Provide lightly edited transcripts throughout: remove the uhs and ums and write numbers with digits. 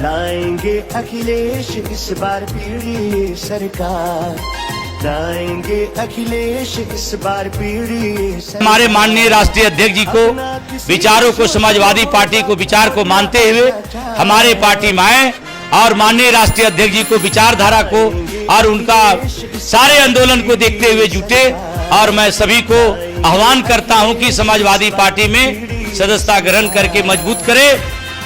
लाएंगे अखिलेश इस बार पीढ़ी सरकार, लाएंगे अखिलेश इस बार पीढ़ी सरकार। हमारे माननीय राष्ट्रीय अध्यक्ष जी को विचारों को, समाजवादी पार्टी को विचार को मानते हुए हमारे पार्टी में आए और माननीय राष्ट्रीय अध्यक्ष जी को विचारधारा को और उनका सारे आंदोलन को देखते हुए जुटे। और मैं सभी को आह्वान करता हूं कि समाजवादी पार्टी में सदस्यता ग्रहण करके मजबूत करें।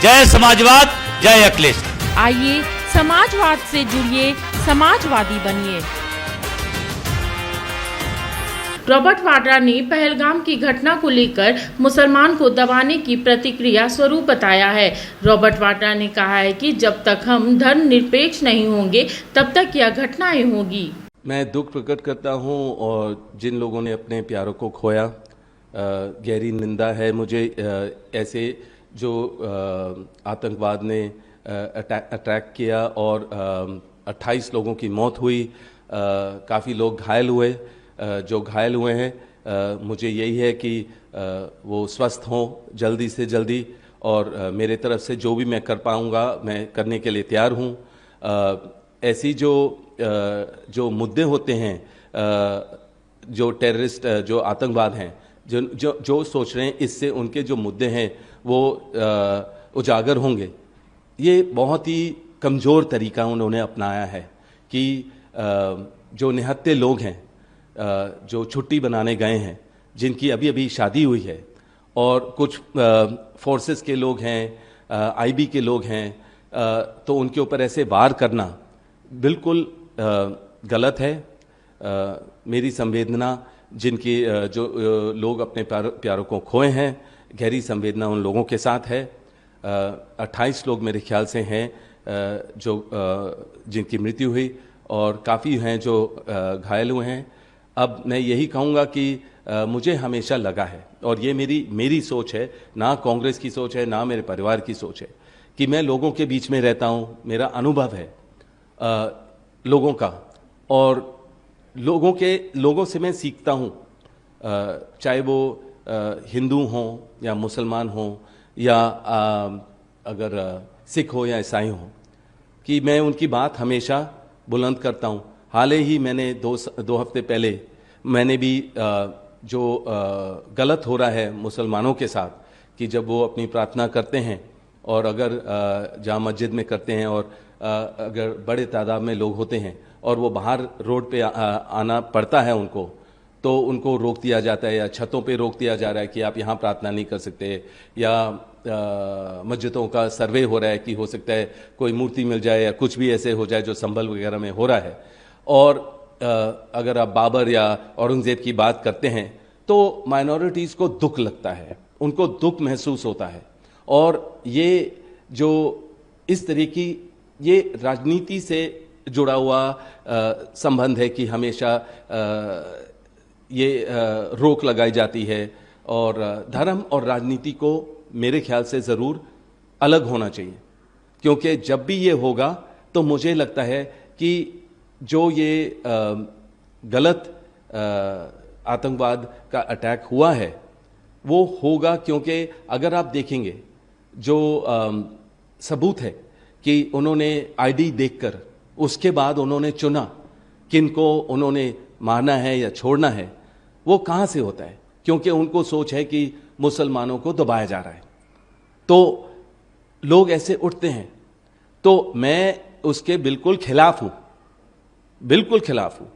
जय समाजवाद, जय अखिलेश। आइए समाजवाद से जुड़िए, समाजवादी बनिए। रॉबर्ट वाड्रा ने पहलगाम की घटना को लेकर मुसलमान को दबाने की प्रतिक्रिया स्वरूप बताया है। रॉबर्ट वाड्रा ने कहा है कि जब तक हम धर्मनिरपेक्ष नहीं होंगे तब तक यह घटनाएं होगी। मैं दुख प्रकट करता हूं और जिन लोगों ने अपने प्यारों को खोया, गहरी निंदा है मुझे ऐसे जो आतंकवाद ने अटैक किया और 28 लोगों की मौत हुई, काफ़ी लोग घायल हुए। जो घायल हुए हैं मुझे यही है कि वो स्वस्थ हों जल्दी से जल्दी, और मेरे तरफ से जो भी मैं कर पाऊँगा मैं करने के लिए तैयार हूँ। ऐसी जो मुद्दे होते हैं, जो टेररिस्ट, जो आतंकवाद हैं, जो सोच रहे हैं इससे उनके जो मुद्दे हैं वो उजागर होंगे। ये बहुत ही कमज़ोर तरीका उन्होंने अपनाया है कि जो निहत्थे लोग हैं, जो छुट्टी बनाने गए हैं, जिनकी अभी अभी शादी हुई है, और कुछ फोर्सेस के लोग हैं, आईबी के लोग हैं, तो उनके ऊपर ऐसे वार करना बिल्कुल गलत है। मेरी संवेदना जिनकी जो लोग अपने प्यारों को खोए हैं, गहरी संवेदना उन लोगों के साथ है। 28 लोग मेरे ख्याल से हैं जो जिनकी मृत्यु हुई, और काफ़ी हैं जो घायल हुए हैं। अब मैं यही कहूँगा कि मुझे हमेशा लगा है, और ये मेरी सोच है, ना कांग्रेस की सोच है, ना मेरे परिवार की सोच है, कि मैं लोगों के बीच में रहता हूँ, मेरा अनुभव है लोगों का, और लोगों से मैं सीखता हूँ, चाहे वो हिंदू हों या मुसलमान हों या अगर सिख हो या ईसाई हो, कि मैं उनकी बात हमेशा बुलंद करता हूँ। हाल ही मैंने दो हफ्ते पहले मैंने भी जो गलत हो रहा है मुसलमानों के साथ, कि जब वो अपनी प्रार्थना करते हैं और अगर जामा मस्जिद में करते हैं और अगर बड़े तादाद में लोग होते हैं और वो बाहर रोड पे आना पड़ता है उनको, तो उनको रोक दिया जाता है या छतों पे रोक दिया जा रहा है कि आप यहाँ प्रार्थना नहीं कर सकते, या मस्जिदों का सर्वे हो रहा है कि हो सकता है कोई मूर्ति मिल जाए या कुछ भी ऐसे हो जाए जो संभल वगैरह में हो रहा है। और अगर आप बाबर या औरंगज़ेब की बात करते हैं तो माइनॉरिटीज़ को दुख लगता है, उनको दुख महसूस होता है। और ये जो इस तरह की ये राजनीति से जुड़ा हुआ संबंध है कि हमेशा ये रोक लगाई जाती है, और धर्म और राजनीति को मेरे ख्याल से ज़रूर अलग होना चाहिए, क्योंकि जब भी ये होगा तो मुझे लगता है कि जो ये गलत आतंकवाद का अटैक हुआ है वो होगा, क्योंकि अगर आप देखेंगे जो सबूत है कि उन्होंने आईडी देखकर उसके बाद उन्होंने चुना किनको उन्होंने मारना है या छोड़ना है, वो कहाँ से होता है? क्योंकि उनको सोच है कि मुसलमानों को दबाया जा रहा है, तो लोग ऐसे उठते हैं। तो मैं उसके बिल्कुल खिलाफ हूँ, बिल्कुल खिलाफ हूँ।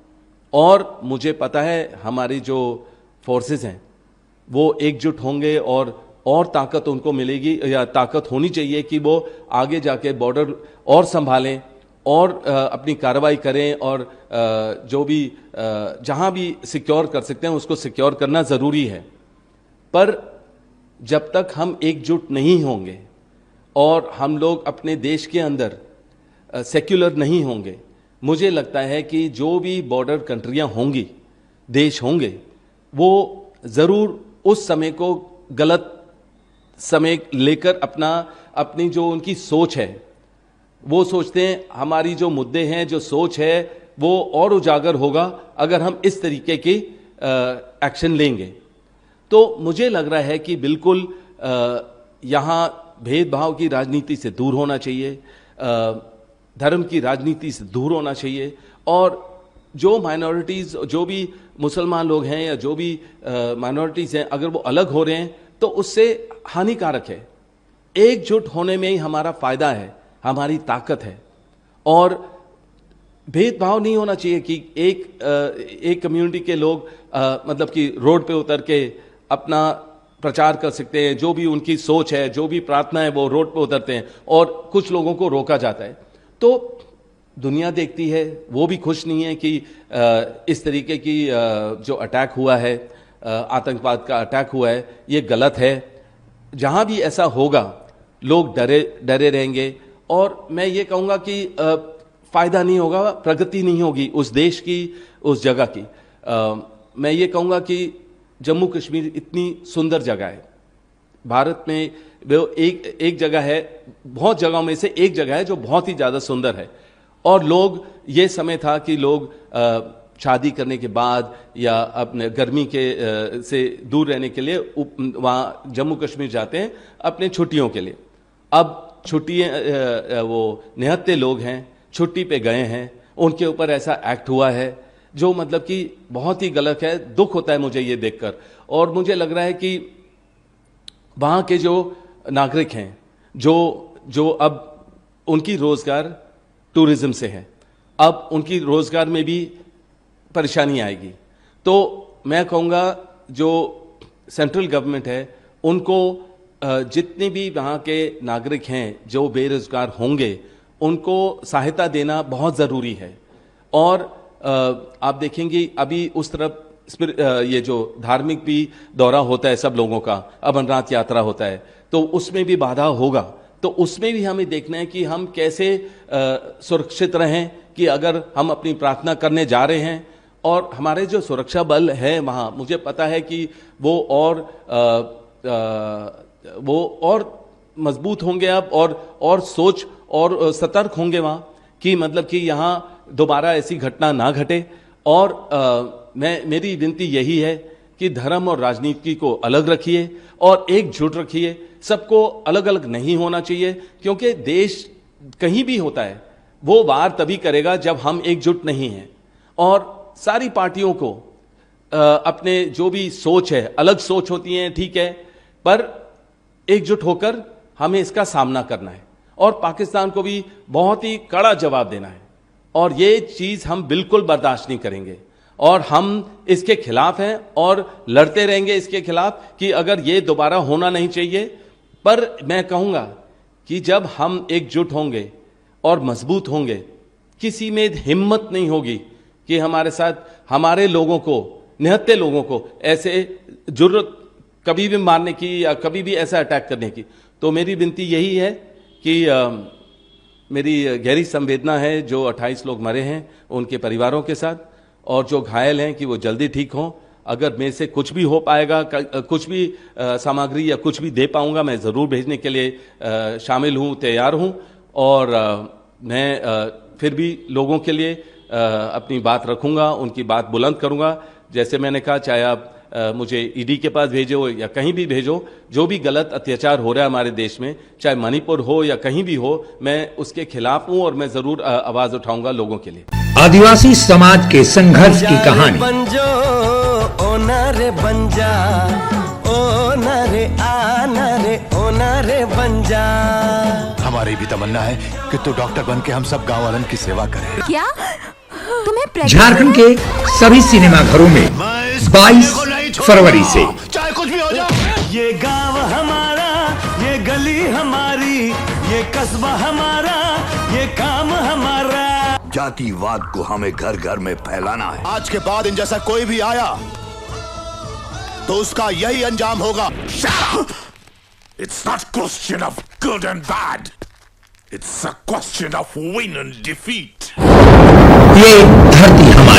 और मुझे पता है हमारी जो फोर्सेस हैं वो एकजुट होंगे और ताकत उनको मिलेगी, या ताकत होनी चाहिए कि वो आगे जाके बॉर्डर और संभालें और अपनी कार्रवाई करें, और जो भी जहां भी सिक्योर कर सकते हैं उसको सिक्योर करना ज़रूरी है। पर जब तक हम एकजुट नहीं होंगे और हम लोग अपने देश के अंदर सेक्युलर नहीं होंगे, मुझे लगता है कि जो भी बॉर्डर कंट्रियां होंगी, देश होंगे, वो ज़रूर उस समय को गलत समय लेकर अपनी जो उनकी सोच है, वो सोचते हैं हमारी जो मुद्दे हैं, जो सोच है, वो और उजागर होगा अगर हम इस तरीके की एक्शन लेंगे। तो मुझे लग रहा है कि बिल्कुल यहाँ भेदभाव की राजनीति से दूर होना चाहिए। धर्म की राजनीति से दूर होना चाहिए और जो माइनॉरिटीज़, जो भी मुसलमान लोग हैं या जो भी माइनॉरिटीज़ हैं, अगर वो अलग हो रहे हैं तो उससे हानिकारक है। एकजुट होने में ही हमारा फ़ायदा है, हमारी ताकत है। और भेदभाव नहीं होना चाहिए कि एक कम्युनिटी के लोग मतलब कि रोड पे उतर के अपना प्रचार कर सकते हैं, जो भी उनकी सोच है, जो भी प्रार्थना है, वो रोड पे उतरते हैं और कुछ लोगों को रोका जाता है। तो दुनिया देखती है, वो भी खुश नहीं है कि इस तरीके की जो अटैक हुआ है, आतंकवाद का अटैक हुआ है, ये गलत है। जहां भी ऐसा होगा लोग डरे रहेंगे और मैं ये कहूँगा कि फायदा नहीं होगा, प्रगति नहीं होगी उस देश की, उस जगह की। मैं ये कहूँगा कि जम्मू कश्मीर इतनी सुंदर जगह है भारत में, वो एक जगह है, बहुत जगहों में से एक जगह है जो बहुत ही ज़्यादा सुंदर है। और लोग, ये समय था कि लोग शादी करने के बाद या अपने गर्मी के से दूर रहने के लिए वहाँ जम्मू कश्मीर जाते हैं अपने छुट्टियों के लिए। अब छुट्टियाँ, वो निहत्ते लोग हैं, छुट्टी पे गए हैं, उनके ऊपर ऐसा एक्ट हुआ है जो मतलब कि बहुत ही गलत है। दुख होता है मुझे ये देखकर। और मुझे लग रहा है कि वहाँ के जो नागरिक हैं, जो अब उनकी रोजगार टूरिज्म से है, अब उनकी रोजगार में भी परेशानी आएगी। तो मैं कहूँगा जो सेंट्रल गवर्नमेंट है उनको जितने भी वहाँ के नागरिक हैं जो बेरोजगार होंगे उनको सहायता देना बहुत ज़रूरी है। और आप देखेंगे अभी उस तरफ ये जो धार्मिक भी दौरा होता है सब लोगों का, अमरनाथ यात्रा होता है, तो उसमें भी बाधा होगा। तो उसमें भी हमें देखना है कि हम कैसे सुरक्षित रहें, कि अगर हम अपनी प्रार्थना करने जा रहे हैं और हमारे जो सुरक्षा बल है वहाँ, मुझे पता है कि वो और मजबूत होंगे अब और सोच और सतर्क होंगे वहाँ कि मतलब कि यहाँ दोबारा ऐसी घटना ना घटे। और मेरी विनती यही है कि धर्म और राजनीति को अलग रखिए और एकजुट रखिए। सबको अलग अलग नहीं होना चाहिए, क्योंकि देश कहीं भी होता है वो वार तभी करेगा जब हम एकजुट नहीं हैं। और सारी पार्टियों को अपने जो भी सोच है, अलग सोच होती है ठीक है, पर एकजुट होकर हमें इसका सामना करना है और पाकिस्तान को भी बहुत ही कड़ा जवाब देना है। और ये चीज़ हम बिल्कुल बर्दाश्त नहीं करेंगे और हम इसके खिलाफ हैं और लड़ते रहेंगे इसके खिलाफ कि अगर ये दोबारा होना नहीं चाहिए। पर मैं कहूँगा कि जब हम एकजुट होंगे और मजबूत होंगे, किसी में हिम्मत नहीं होगी कि हमारे साथ हमारे लोगों को, निहत्ते लोगों को ऐसे जुर्रत कभी भी मारने की या कभी भी ऐसा अटैक करने की। तो मेरी विनती यही है कि मेरी गहरी संवेदना है जो 28 लोग मरे हैं उनके परिवारों के साथ, और जो घायल हैं कि वो जल्दी ठीक हों। अगर मेरे से कुछ भी हो पाएगा, कुछ भी सामग्री या कुछ भी दे पाऊंगा, मैं ज़रूर भेजने के लिए शामिल हूँ, तैयार हूँ। और मैं फिर भी लोगों के लिए अपनी बात रखूँगा, उनकी बात बुलंद करूँगा। जैसे मैंने कहा, चाहे आप मुझे ईडी के पास भेजो या कहीं भी भेजो, जो भी गलत अत्याचार हो रहा है हमारे देश में, चाहे मणिपुर हो या कहीं भी हो, मैं उसके खिलाफ हूँ और मैं ज़रूर आवाज़ उठाऊंगा लोगों के लिए। आदिवासी समाज के संघर्ष की कहानी। बंजो ओना रे बंजा, ओना रे आना रे, ओना रे बंजा। हमारी भी तमन्ना है कि तू डॉक्टर बन के हम सब गाँव वालों की सेवा करे। क्या तुम्हें झारखंड के सभी सिनेमा घरों में 22 फरवरी से चाहे कुछ भी हो जाए, ये गांव हमारा, ये गली हमारी, ये कस्बा हमारा, ये काम हमारा। जातिवाद को हमें घर घर में फैलाना है। आज के बाद इन जैसा कोई भी आया तो उसका यही अंजाम होगा। It's not question of good and bad. It's a question of win and defeat. ये धरती हमारी।